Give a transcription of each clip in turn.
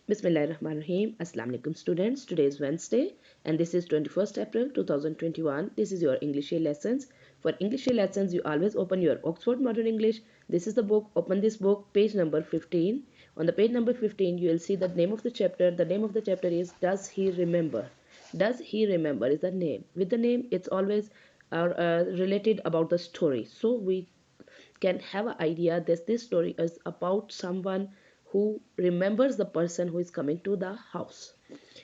Bismillahirrahmanirrahim. Assalamu alaikum students. Today is Wednesday and this is 21st April 2021. This is your English A lessons. For English A lessons, you always open your Oxford Modern English. This is the book. Open this book, page number 15. On the page number 15, you will see the name of the chapter. The name of the chapter is Does He Remember? Does He Remember is the name. With the name, it's always related about the story. So we can have an idea that this story is about someone who remembers the person who is coming to the house.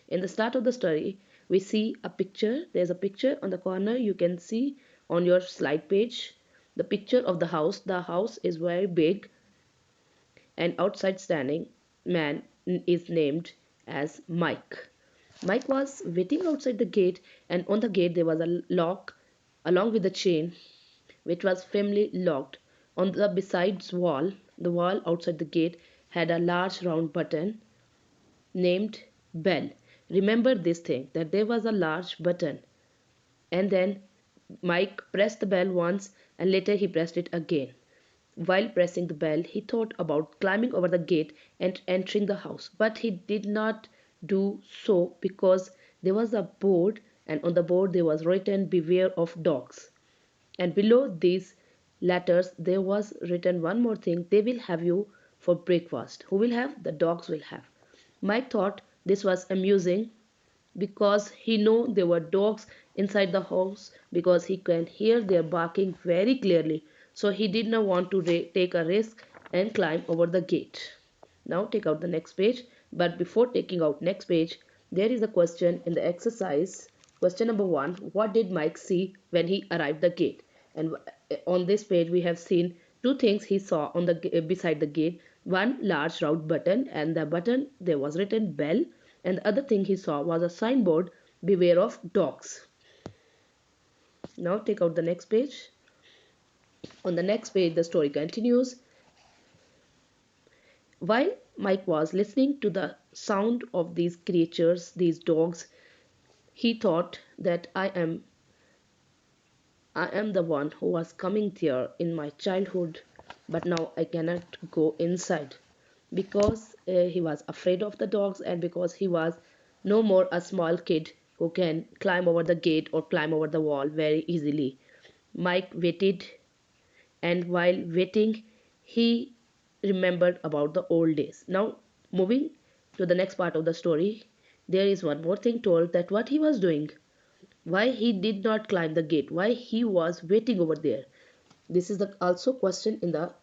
In the start of the story, we see a picture. There's a picture on the corner. You can see on your slide page the picture of the house. The house is very big, and outside standing man is named as Mike. Mike was waiting outside the gate, and on the gate there was a lock along with the chain which was firmly locked. On the besides wall, the wall outside the gate had a large round button named bell. Remember this thing that there was a large button, and then Mike pressed the bell once and later he pressed it again. While pressing the bell, he thought about climbing over the gate and entering the house, but he did not do so because there was a board, and on the board there was written beware of dogs, and below these letters there was written one more thing: they will have you for breakfast. Who will have? The dogs will have. Mike thought this was amusing because he knew there were dogs inside the house because he can hear their barking very clearly, so he did not want to take a risk and climb over the gate. Now take out the next page, but before taking out next page, there is a question in the exercise. Question number 1: what did Mike see when he arrived the gate? And on this page we have seen two things he saw on the beside the gate. One large round button, and the button there was written bell, and the other thing he saw was a signboard beware of dogs. Now take out the next page. On the next page the story continues. While Mike was listening to the sound of these creatures, these dogs, he thought that I am the one who was coming there in my childhood, but now I cannot go inside because he was afraid of the dogs, and because he was no more a small kid who can climb over the gate or climb over the wall very easily. Mike waited, and while waiting, he remembered about the old days. Now, moving to the next part of the story, there is one more thing told that what he was doing, why he did not climb the gate, why he was waiting over there. This is the also question in the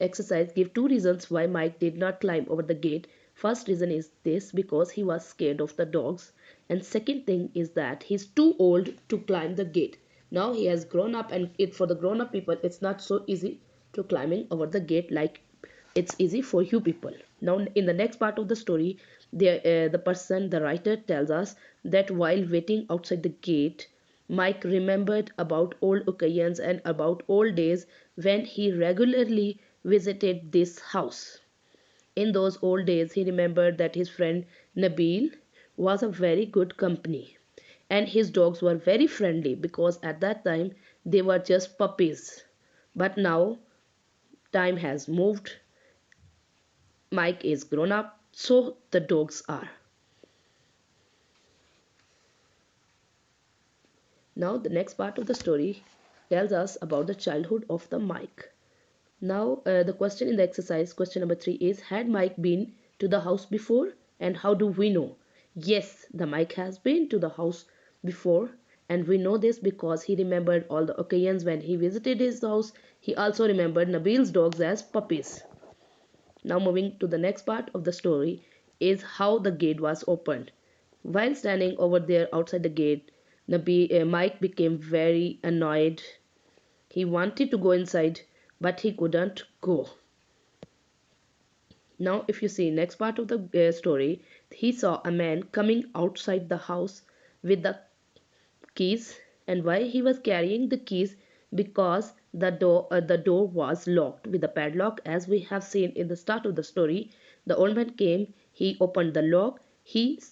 exercise. Give two reasons why Mike did not climb over the gate. First reason is this: because he was scared of the dogs, and second thing is that he's too old to climb the gate. Now he has grown up, and it for the grown up people it's not so easy to climbing over the gate like it's easy for you people. Now in the next part of the story, the writer tells us that while waiting outside the gate, Mike remembered about old occasions and about old days when he regularly visited this house. In those old days, he remembered that his friend Nabil was a very good company, and his dogs were very friendly because at that time they were just puppies. But now time has moved. Mike is grown up, so the dogs are. Now the next part of the story tells us about the childhood of the Mike. Now the question in the exercise, question number 3 is: had Mike been to the house before, and how do we know? Yes, the Mike has been to the house before, and we know this because he remembered all the occasions when he visited his house. He also remembered Nabil's dogs as puppies. Now moving to the next part of the story is how the gate was opened. While standing over there outside the gate, Mike became very annoyed. He wanted to go inside, but he couldn't go. Now if you see next part of the story, he saw a man coming outside the house with the keys. And why he was carrying the keys? Because the door was locked with a padlock. As we have seen in the start of the story, the old man came, he opened the lock, he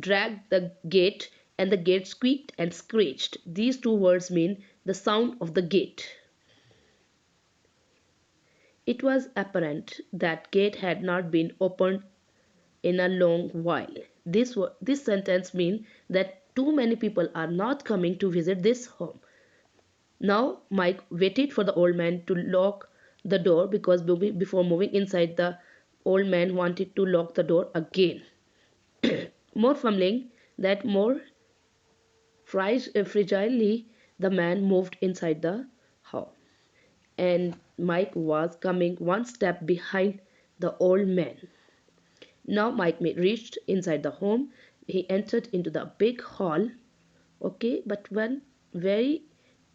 dragged the gate, and the gate squeaked and screeched. These two words mean the sound of the gate. It was apparent that gate had not been opened in a long while. This sentence means that too many people are not coming to visit this home. Now Mike waited for the old man to lock the door because before moving inside, the old man wanted to lock the door again. More fumbling, that more fragilely the man moved inside the house, and Mike was coming one step behind the old man. Now Mike reached inside the home. He entered into the big hall. Okay, but one very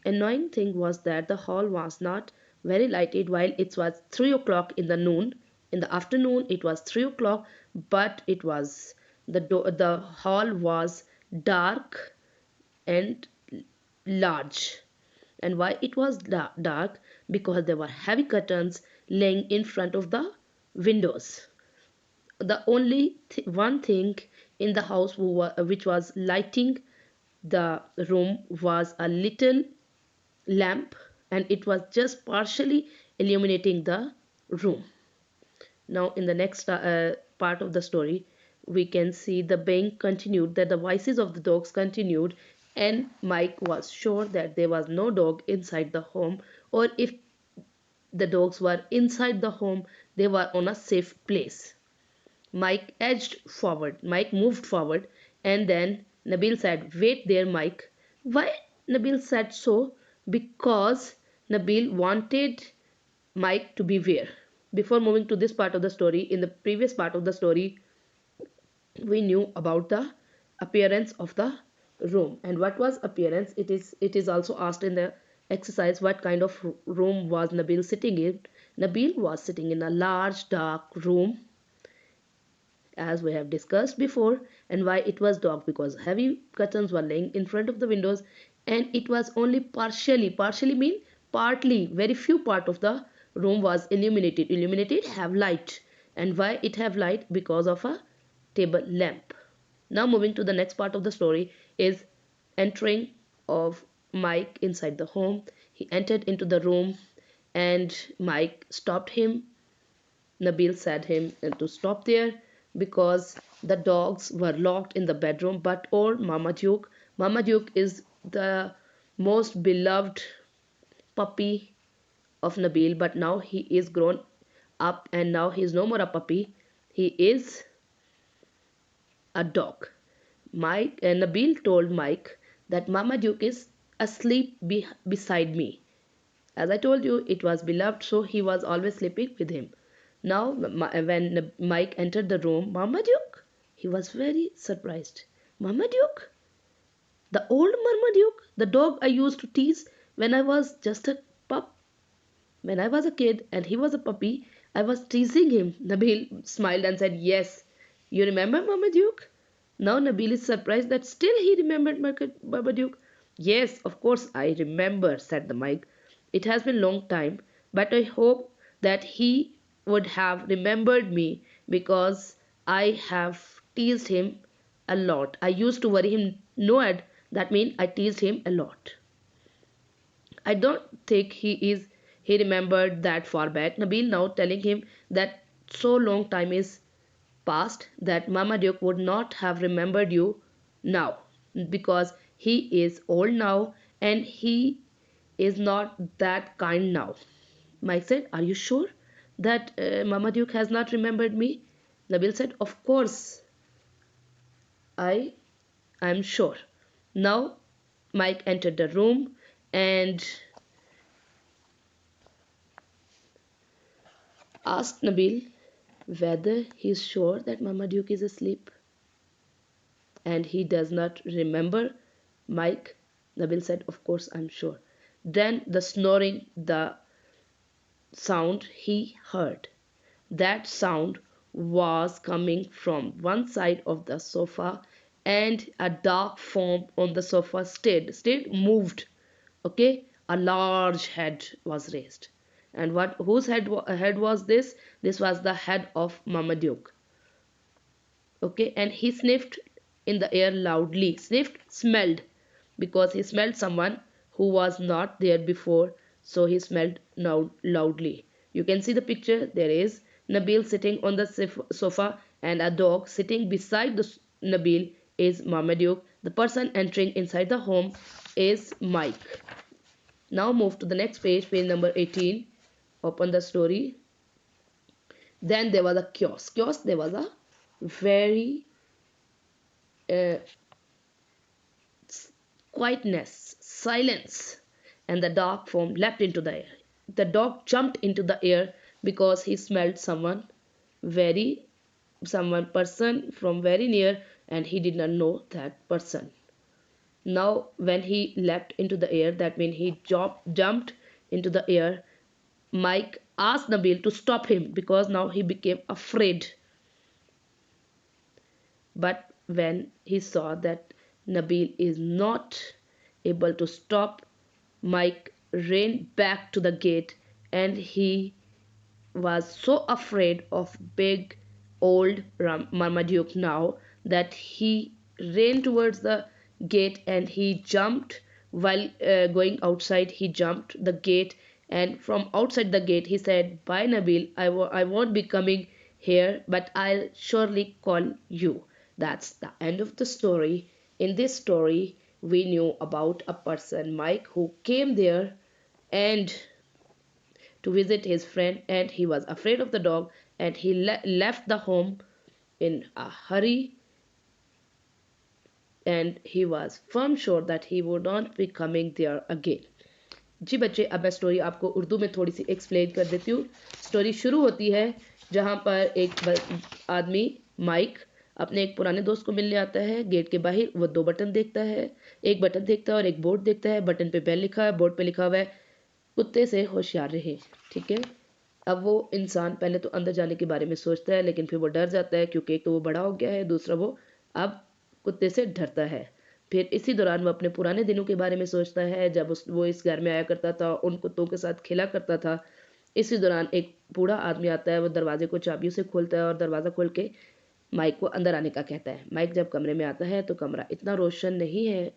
annoying thing was that the hall was not very lighted while it was 3 o'clock in the noon. In the afternoon, it was 3 o'clock, but the hall was dark and large. And why it was dark? Because there were heavy curtains laying in front of the windows. The only one thing in the house which was lighting the room was a little lamp, and it was just partially illuminating the room. Now in the next part of the story, we can see the baying continued, that the voices of the dogs continued, and Mike was sure that there was no dog inside the home, or if the dogs were inside the home, they were on a safe place. Mike moved forward, and then Nabil said, "Wait there, Mike." Why Nabil said so? Because Nabil wanted Mike to beware. Before moving to this part of the story, in the previous part of the story, we knew about the appearance of the room. And what was appearance? It is also asked in the exercise, what kind of room was Nabil sitting in. Nabil was sitting in a large dark room, as we have discussed before. And why it was dark? Because heavy curtains were laying in front of the windows, and it was only partially mean partly, very few part of the room was illuminated have light. And why it have light? Because of a table lamp. Now moving to the next part of the story is entering of Mike inside the home. He entered into the room, and Mike stopped him. Nabil said him to stop there because the dogs were locked in the bedroom. But old Mama Duke is the most beloved puppy of Nabil, but now he is grown up and now he is no more a puppy. He is a dog. Mike and Nabil told Mike that Mama Duke is asleep beside me. As I told you, it was beloved, so he was always sleeping with him. Now, when Mike entered the room, "Mama Duke?" He was very surprised. "Mama Duke? The old Mama Duke? The dog I used to tease when I was just a pup? When I was a kid and he was a puppy, I was teasing him." Nabil smiled and said, "Yes. You remember Mama Duke?" Now Nabil is surprised that still he remembered Mama Duke. "Yes, of course I remember," said the Mike. "It has been a long time, but I hope that he would have remembered me because I have teased him a lot. I used to worry him no ad. That means I teased him a lot." I don't think he remembered that far back. Nabil now telling him that so long time is past that Mama Duke would not have remembered you now because he is old now and he is not that kind now. Mike said, "Are you sure that Mama Duke has not remembered me?" Nabil said, "Of course, I am sure." Now Mike entered the room and asked Nabil whether he is sure that Mama Duke is asleep and he does not remember Mike. Nabil said, "Of course, I'm sure." Then the snoring, the sound he heard, that sound was coming from one side of the sofa, and a dark form on the sofa moved. Okay, a large head was raised. And what whose head was this? This was the head of Marmaduke. Okay, and he sniffed in the air loudly. Sniffed, smelled, because he smelled someone who was not there before, so he smelled now loudly. You can see the picture. There is Nabil sitting on the sofa, and a dog sitting beside the Nabil is Marmaduke. The person entering inside the home is Mike. Now move to the next page, page number 18. Open the story. Then there was a kiosk. Kiosk, there was a very uh, quietness, silence, and the dark form leapt into the air. The dog jumped into the air because he smelled very someone person from very near, and he did not know that person. Now when he leapt into the air, that means he jumped into the air, Mike asked Nabil to stop him because now he became afraid. But when he saw that Nabil is not able to stop, Mike ran back to the gate, and he was so afraid of big old Marmaduke now that he ran towards the gate, and he jumped while going outside. He jumped the gate, and from outside the gate he said, "Bye Nabil, I won't be coming here, but I'll surely call you." That's the end of the story. In this story we knew about a person, Mike, who came there and to visit his friend, and he was afraid of the dog, and he left the home in a hurry, and he was firm sure that he would not be coming there again. जी बच्चे, अब मैं story आपको उर्दू में थोड़ी सी explain कर देती हूँ. Story शुरू होती है जहाँ पर एक आदमी माइक अपने एक पुराने दोस्त को मिलने आता है. गेट के बाहर वो दो बटन देखता है, एक बटन देखता है और एक बोर्ड देखता है. बटन पे बेल लिखा है, बोर्ड पे लिखा हुआ है कुत्ते से होशियार रहे. ठीक है. अब वो इंसान पहले तो अंदर जाने के बारे में सोचता है, लेकिन फिर वो डर जाता है क्योंकि एक तो वो बड़ा हो गया है, दूसरा वो अब कुत्ते से डरता है. फिर इसी दौरान वो अपने पुराने दिनों के बारे में सोचता है जब वो इस घर में आया करता था, उन कुत्तों के साथ खेला करता था. इसी दौरान एक बूढ़ा आदमी आता है, वो दरवाजे को चाबियों से खोलता है और दरवाज़ा खोल के माइक को अंदर आने का कहता है. माइक जब कमरे में आता है तो कमरा इतना रोशन नहीं है,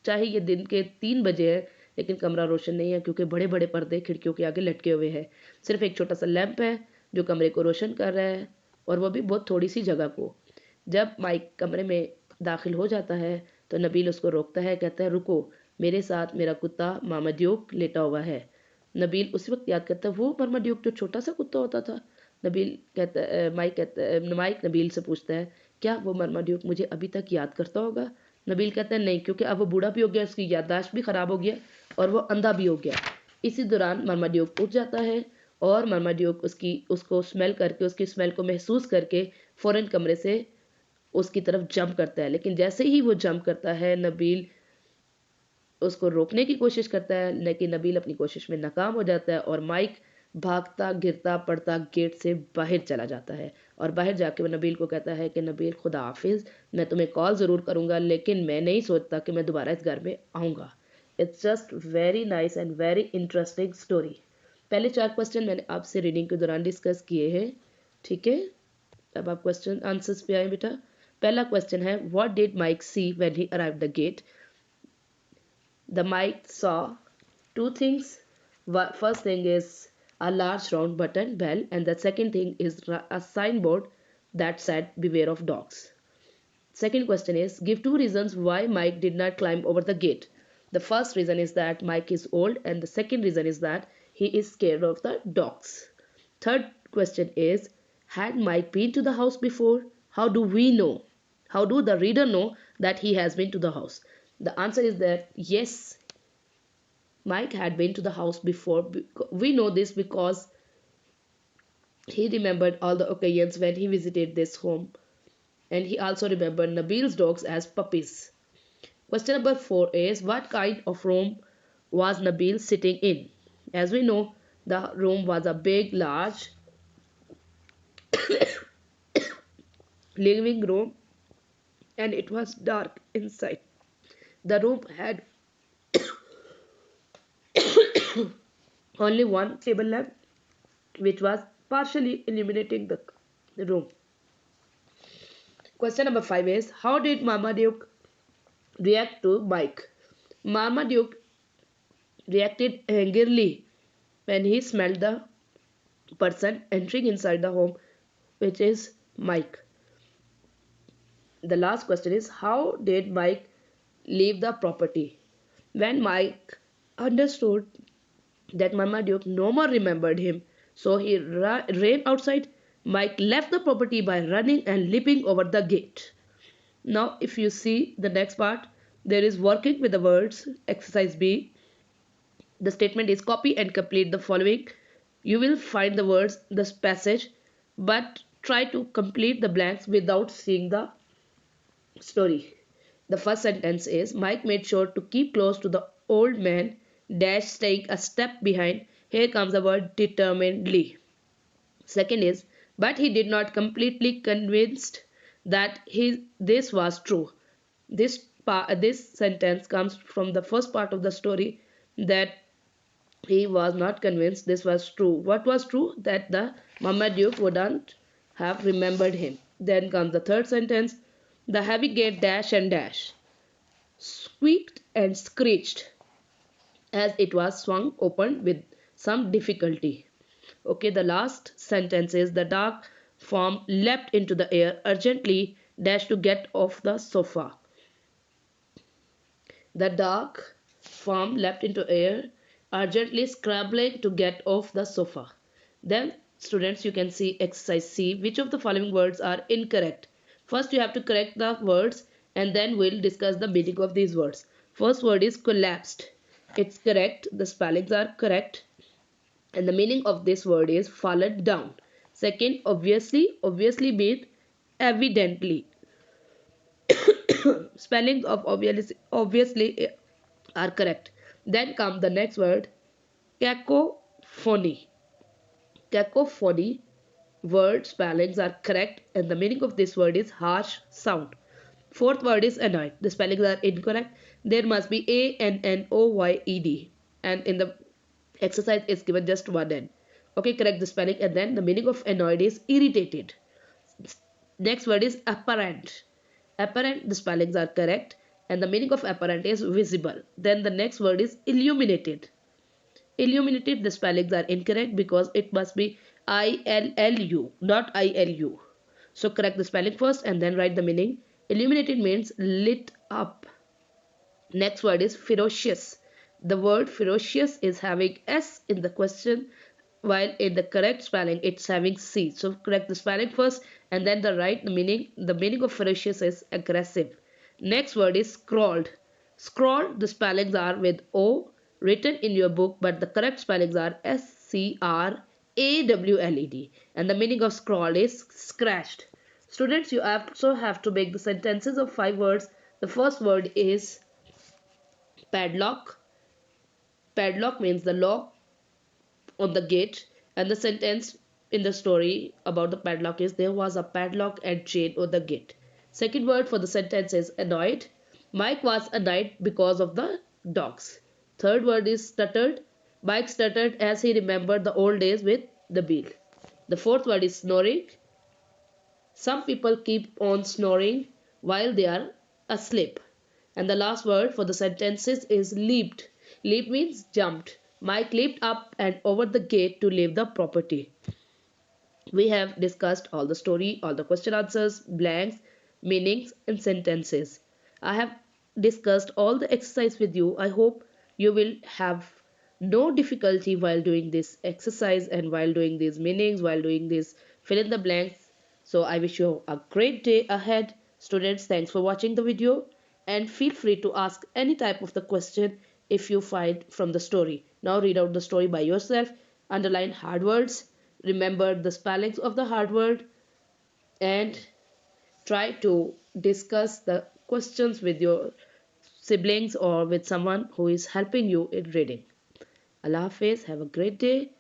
चाहे ये दिन के 3 बजे है, लेकिन कमरा रोशन नहीं है क्योंकि बड़े बड़े पर्दे खिड़कियों के आगे लटके हुए हैं. सिर्फ एक छोटा सा लैंप है जो कमरे को रोशन कर रहा है, और वो भी बहुत थोड़ी सी जगह को. जब माइक कमरे में दाखिल हो जाता है तो नबील उसको रोकता है, कहता है रुको, मेरे साथ मेरा कुत्ता मार्माड्यूक लेटा हुआ है. नबील उसी वक्त याद करता है वो मार्माड्यूक जो छोटा सा कुत्ता होता था. नबील कहता माइक नबील से पूछता है, क्या वो मार्माड्यूक मुझे अभी तक याद करता होगा? नबील कहता है नहीं, क्योंकि अब वो बूढ़ा भी हो गया, उसकी याददाश्त भी ख़राब हो गया और वो अंधा भी हो गया. इसी दौरान मार्माड्यूक उठ जाता है और मार्माड्यूक उसको स्मेल करके, उसकी स्मेल को महसूस करके फ़ौरन कमरे से उसकी तरफ जंप करता है. लेकिन जैसे ही वो जंप करता है, नबील उसको रोकने की कोशिश करता है, लेकिन नबील अपनी कोशिश में नाकाम हो जाता है और माइक भागता गिरता पड़ता गेट से बाहर चला जाता है. और बाहर जाके वो नबील को कहता है कि नबील, खुदा हाफिज़, मैं तुम्हें कॉल ज़रूर करूँगा, लेकिन मैं नहीं सोचता कि मैं दोबारा इस घर में आऊँगा. It's just very nice and very interesting story. पहले 4 क्वेश्चन मैंने आपसे रीडिंग के दौरान डिस्कस किए हैं. ठीक है, अब आप क्वेश्चन आंसर्स पे आए बेटा. पहला क्वेश्चन है, what did Mike see when he arrived the gate? The Mike saw two things. First thing is a large round button bell, and the second thing is a signboard that said beware of dogs. Second question is, give 2 reasons why Mike did not climb over the gate. The first reason is that Mike is old, and the second reason is that he is scared of the dogs. Third question is, had Mike been to the house before? How do we know? How do the reader know that he has been to the house? The answer is that yes, Mike had been to the house before. We know this because he remembered all the occasions when he visited this home, and he also remembered Nabil's dogs as puppies. Question number 4 is, what kind of room was Nabil sitting in? As we know, the room was a big, large living room, and it was dark inside. The room had only one table lamp, which was partially illuminating the room. Question number 5 is, how did Marmaduke react to Mike? Marmaduke reacted angrily when he smelled the person entering inside the home, which is Mike. The last question is, how did Mike leave the property? When Mike understood that Marmaduke no more remembered him, so he ran outside. Mike left the property by running and leaping over the gate. Now, if you see the next part, there is working with the words, exercise B. The statement is copy and complete the following. You will find the words, this passage, but try to complete the blanks without seeing the story. The first sentence is Mike made sure to keep close to the old man, dash staying a step behind. Here comes the word determinedly. Second is, but he did not completely convinced that this was true. This sentence comes from the first part of the story, that he was not convinced this was true. What was true? That the Marmaduke wouldn't have remembered him. Then comes the third sentence. The heavy gate dash and dash, squeaked and screeched as it was swung open with some difficulty. Okay, the last sentence is the dark form leapt into the air urgently, dashed to get off the sofa. The dark form leapt into air, urgently scrambling to get off the sofa. Then, students, you can see exercise C. Which of the following words are incorrect? First, you have to correct the words and then we'll discuss the meaning of these words. First word is collapsed. It's correct. The spellings are correct. And the meaning of this word is fallen down. Second, obviously. Obviously means evidently. Spellings of obviously are correct. Then come the next word, cacophony. Cacophony word spellings are correct and the meaning of this word is harsh sound. Fourth word is annoyed. The spellings are incorrect. There must be ANNOYED and in the exercise is given just one N. Okay, correct the spelling and then the meaning of annoyed is irritated. Next word is apparent. Apparent, the spellings are correct and the meaning of apparent is visible. Then the next word is illuminated. Illuminated, the spellings are incorrect because it must be ILLU, not ILU. So correct the spelling first and then write the meaning. Illuminated means lit up. Next word is ferocious. The word ferocious is having S in the question, while in the correct spelling it's having C. So correct the spelling first and then the meaning. The meaning of ferocious is aggressive. Next word is scrawled. Scrawled, the spellings are with O written in your book, but the correct spellings are SCRAWLED and the meaning of scrawled is scratched. Students, you also have to make the sentences of 5 words. The first word is padlock. Padlock means the lock on the gate, and the sentence in the story about the padlock is there was a padlock and chain on the gate. Second word for the sentence is annoyed. Mike was annoyed because of the dogs. Third word is stuttered. Mike stuttered as he remembered the old days with the beal. The fourth word is snoring. Some people keep on snoring while they are asleep. And the last word for the sentences is leaped. Leap means jumped. Mike leaped up and over the gate to leave the property. We have discussed all the story, all the question answers, blanks, meanings and sentences. I have discussed all the exercise with you. I hope you will have no difficulty while doing this exercise and while doing these meanings, while doing this fill in the blanks. So I wish you a great day ahead. Students, thanks for watching the video and feel free to ask any type of the question if you find from the story. Now read out the story by yourself, underline hard words, remember the spellings of the hard word and try to discuss the questions with your siblings or with someone who is helping you in reading. Allah Hafiz, have a great day.